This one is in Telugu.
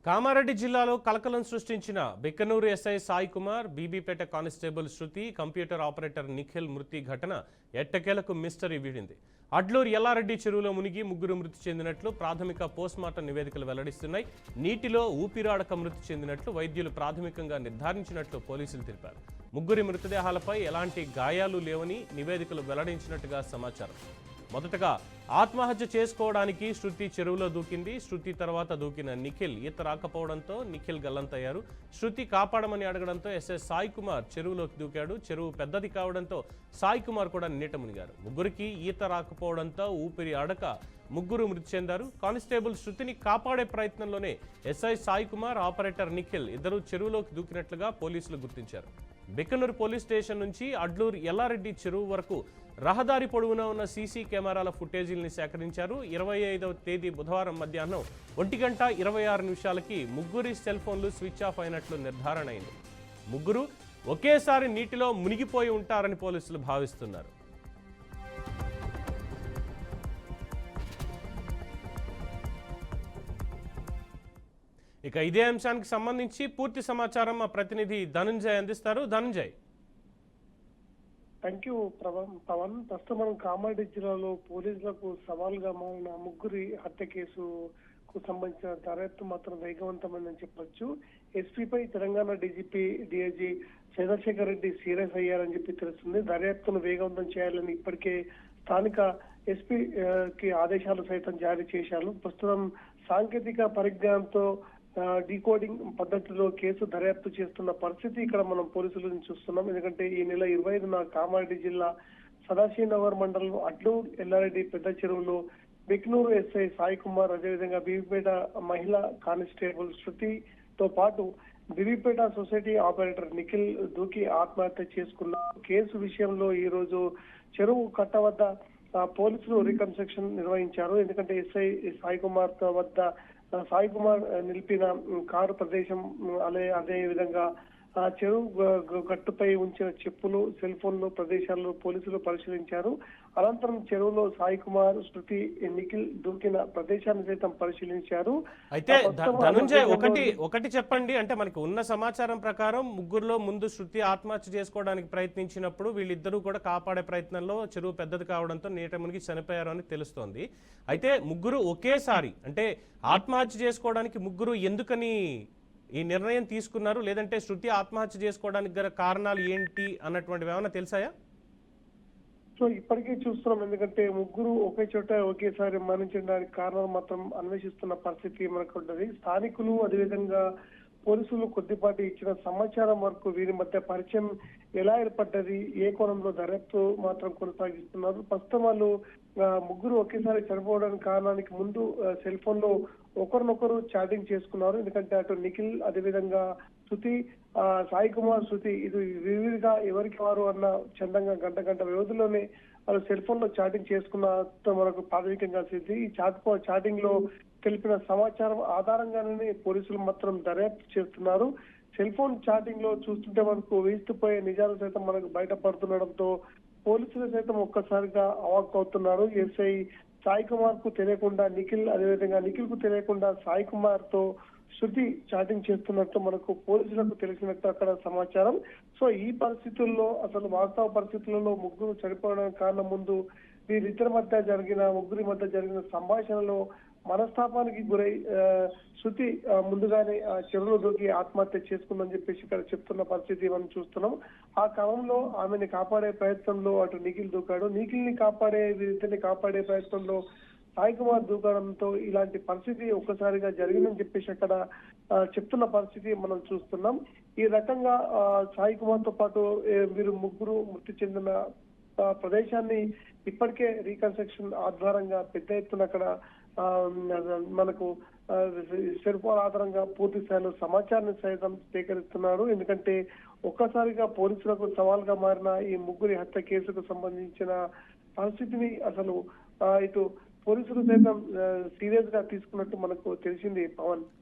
కామారెడ్డి జిల్లాలో కలకలం సృష్టించిన బిక్కనూరు ఎస్ఐ సాయి కుమార్, బీబీపేట కానిస్టేబుల్ శృతి, కంప్యూటర్ ఆపరేటర్ నిఖిల్ మృతి ఘటన ఎట్టకేలకు మిస్టరీ వీడింది. అడ్లూరు ఎల్లారెడ్డి చెరువులో మునిగి ముగ్గురు మృతి చెందినట్లు ప్రాథమిక పోస్ట్మార్టం నివేదికలు వెల్లడిస్తున్నాయి. నీటిలో ఊపిరాడక మృతి చెందినట్లు వైద్యులు ప్రాథమికంగా నిర్ధారించినట్లు పోలీసులు తెలిపారు. ముగ్గురి మృతదేహాలపై ఎలాంటి గాయాలు లేవని నివేదికలు వెల్లడించినట్టుగా సమాచారం. మొదటగా ఆత్మహత్య చేసుకోవడానికి శృతి చెరువులో దూకింది. శృతి తర్వాత దూకిన నిఖిల్ ఈత రాకపోవడంతో నిఖిల్ గల్లంతయ్యారు. శృతి కాపాడమని అడగడంతో ఎస్ఐ సాయి కుమార్ చెరువులోకి దూకాడు. చెరువు పెద్దది కావడంతో సాయి కుమార్ కూడా నీట మునిగారు. ముగ్గురికి ఈత రాకపోవడంతో ఊపిరి అడక ముగ్గురు మృతి చెందారు. కానిస్టేబుల్ శృతిని కాపాడే ప్రయత్నంలోనే ఎస్ఐ సాయి కుమార్, ఆపరేటర్ నిఖిల్ ఇద్దరు చెరువులోకి దూకినట్లుగా పోలీసులు గుర్తించారు. బిక్కనూరు పోలీస్ స్టేషన్ నుంచి అడ్లూరు ఎల్లారెడ్డి చెరువు వరకు రహదారి పొడవునా ఉన్న సీసీ కెమెరాల ఫుటేజీల్ని సేకరించారు. 25వ తేదీ బుధవారం మధ్యాహ్నం 1:26 ముగ్గురి సెల్ ఫోన్లు స్విచ్ ఆఫ్ అయినట్లు నిర్ధారణ అయింది. ముగ్గురు ఒకేసారి నీటిలో మునిగిపోయి ఉంటారని పోలీసులు భావిస్తున్నారు. ఇక ఇదే అంశానికి సంబంధించి పూర్తి సమాచారం మా ప్రతినిధి ధనుంజయ్ అందిస్తారు. ధనుంజయ్. Thank you Pawan. ప్రస్తుతం మనం కామారెడ్డి జిల్లాలో పోలీసులకు సవాల్గా మారిన ముగ్గురి హత్య కేసుకు సంబంధించిన దర్యాప్తు మాత్రం వేగవంతమైందని చెప్పొచ్చు. ఎస్పీపై Telangana DGP DIG Chandrashekar Reddy serious అయ్యారని చెప్పి తెలుస్తుంది. దర్యాప్తును వేగవంతం చేయాలని ఇప్పటికే స్థానిక ఎస్పీకి ఆదేశాలు సైతం జారీ చేశారు. ప్రస్తుతం సాంకేతిక పరిజ్ఞానంతో డీకోడింగ్ పద్ధతిలో కేసు దర్యాప్తు చేస్తున్న పరిస్థితి ఇక్కడ మనం పోలీసులను చూస్తున్నాం. ఎందుకంటే ఈ నెల 25న కామారెడ్డి జిల్లా సదాశివనగర్ మండలం అడ్లూరు ఎల్లారెడ్డి పెద్ద చెరువులో బిక్నూరు ఎస్ఐ సాయి కుమార్, అదేవిధంగా బీబీపేట మహిళా కానిస్టేబుల్ శృతితో పాటు బీబీపేట సొసైటీ ఆపరేటర్ నిఖిల్ దూకి ఆత్మహత్య చేసుకున్నారు. కేసు విషయంలో ఈ రోజు చెరువు కట్ట వద్ద పోలీసులు రీకన్స్ట్రక్షన్ నిర్వహించారు. ఎందుకంటే ఎస్ఐ సాయి కుమార్ వద్ద సాయి కుమార్ నిలిపిన కారు ప్రదేశం అదే విధంగా చెరువు గట్టుపై ఉంచిన చెప్పులు, సెల్ ఫోన్లు ప్రదేశాలను పోలీసులు పరిశీలించారు. అనంతరం చెరువులో సాయి కుమార్, శృతి, నిఖిల్ దూకిన ప్రదేశాన్ని సైతం పరిశీలించారు. అయితే ధనుంజయ్ ఒకటి చెప్పండి, అంటే మనకి ఉన్న సమాచారం ప్రకారం ముగ్గురులో ముందు శృతి ఆత్మహత్య చేసుకోవడానికి ప్రయత్నించినప్పుడు వీళ్ళిద్దరూ కూడా కాపాడే ప్రయత్నంలో చెరువు పెద్దది కావడంతో నీట మునిగి చనిపోయారు అని తెలుస్తోంది. అయితే ముగ్గురు ఒకేసారి అంటే ఆత్మహత్య చేసుకోవడానికి ముగ్గురు ఎందుకని ఈ నిర్ణయం తీసుకున్నారు, లేదంటే శృతి ఆత్మహత్య చేసుకోవడానికి గల కారణాలు ఏంటి అన్నటువంటివి ఏమైనా తెలుసాయా? సో ఇప్పటికే చూస్తున్నాం. ఎందుకంటే ముగ్గురు ఒకే చోట ఒకేసారి మరణించడానికి కారణం మాత్రం అన్వేషిస్తున్న పరిస్థితి మనకు ఉంటుంది. స్థానికులు అదేవిధంగా పోలీసులు కొద్దిపాటి ఇచ్చిన సమాచారం వరకు వీరి మధ్య పరిచయం ఎలా ఏర్పడ్డది, ఏ కోణంలో దర్యాప్తు మాత్రం కొనసాగిస్తున్నారు. ప్రస్తుతం వాళ్ళు ముగ్గురు ఒకేసారి చనిపోవడానికి కారణానికి ముందు సెల్ ఫోన్ లో ఒకరినొకరు చాటింగ్ చేసుకున్నారు. ఎందుకంటే అటు నిఖిల్ అదేవిధంగా శృతి, సాయి కుమార్, శృతి ఇది వివిధగా ఎవరికి వారు అన్న చందంగా గంట వ్యవధిలోనే వాళ్ళు సెల్ ఫోన్ లో చాటింగ్ చేసుకున్న మనకు ప్రాథమికంగా సిద్ధి. ఈ చాటింగ్ లో తెలిపిన సమాచారం ఆధారంగానే పోలీసులు మాత్రం దర్యాప్తు చేస్తున్నారు. సెల్ ఫోన్ చాటింగ్ లో చూస్తుంటే మనకు వేస్తుపోయే నిజాలు సైతం మనకు బయటపడుతుండడంతో పోలీసులు సైతం ఒక్కసారిగా అవాక్ అవుతున్నారు. ఎస్ఐ సాయి కుమార్ కు తెలియకుండా నిఖిల్, అదేవిధంగా నిఖిల్ కు తెలియకుండా సాయి కుమార్ తో శృతి చాటింగ్ చేస్తున్నట్టు మనకు పోలీసులకు తెలిసినట్టు అక్కడ సమాచారం. సో ఈ పరిస్థితుల్లో అసలు వాస్తవ పరిస్థితులలో ముగ్గురు చనిపోవడానికి కారణం ముందు ముగ్గురి మధ్య జరిగిన సంభాషణలో మనస్తాపానికి గురై శృతి ముందుగానే చెరువులో దూకి ఆత్మహత్య చేసుకుందని చెప్పేసి ఇక్కడ చెప్తున్న పరిస్థితి మనం చూస్తున్నాం. ఆ క్రమంలో ఆమెని కాపాడే ప్రయత్నంలో అటు నిఖిల్ దూకాడు. నిఖిల్ని వీరిద్దరిని కాపాడే ప్రయత్నంలో సాయి కుమార్ దూకడంతో ఇలాంటి పరిస్థితి ఒక్కసారిగా జరిగిందని చెప్పేసి అక్కడ చెప్తున్న పరిస్థితి మనం చూస్తున్నాం. ఈ రకంగా సాయి కుమార్ తో పాటు వీరు ముగ్గురు మృతి చెందిన ప్రదేశాన్ని ఇప్పటికే రీకన్స్ట్రక్షన్ ఆధారంగా పెద్ద ఎత్తున అక్కడ మనకు సెల్ ఫోన్ ఆధారంగా పూర్తి స్థాయిలో సమాచారాన్ని సైతం సేకరిస్తున్నారు. ఎందుకంటే ఒక్కసారిగా పోలీసులకు సవాల్గా మారిన ఈ ముగ్గురి హత్య కేసుకు సంబంధించిన పరిస్థితిని అసలు ఇటు పోలీసులు సైతం సీరియస్ గా తీసుకున్నట్టు మనకు తెలిసింది పవన్.